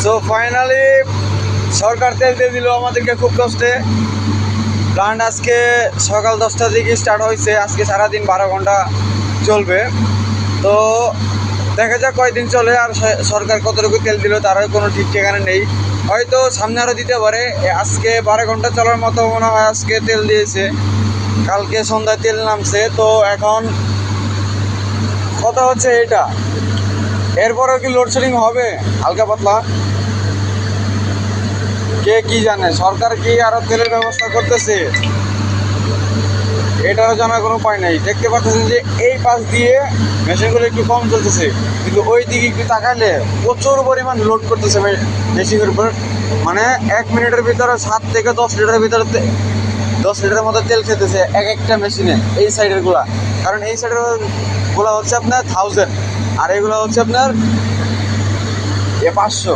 So finally সরকার তেল দিয়ে দিল আমাদেরকে খুব কষ্টে। প্ল্যান্ট আজকে সকাল 10টার দিকে স্টার্ট হয়েছে, আজকে সারাদিন 12 ঘন্টা চলবে। তো দেখা যাক কয়দিন চলে, আর সরকার কতটুকু তেল দিল তারও কোনো ঠিক ঠিকানা নেই। হয়তো সামনে আরও দিতে পারে। আজকে 12 ঘন্টা চলার মতো মনে হয় আজকে তেল দিয়েছে, কালকে সন্ধ্যায় তেল নামছে। তো এখন কথা হচ্ছে এটা, এরপরেও কি লোডশেডিং হবে হালকা পাতলা, কে কি জানে। সরকার কি আরো তেলের ব্যবস্থা করতেছে এটারও জানার কোনো উপায় নেই। দেখতে পাচ্ছেন যে এই পাশ দিয়ে মেশিনগুলো একটু কম চলতেছে, কিন্তু ওই দিকে একটু তাকালে প্রচুর পরিমাণ লোড করতেছে মেশিনের উপর। মানে 1 মিনিটের ভিতরে 7 থেকে 10 লিটারের ভিতরে 10 লিটারের মতো তেল খেতেছে এক একটা মেশিনে, এই সাইডের গুলা। কারণ এই সাইডের গুলা হচ্ছে আপনার 1000, আর এগুলো হচ্ছে আপনার 500।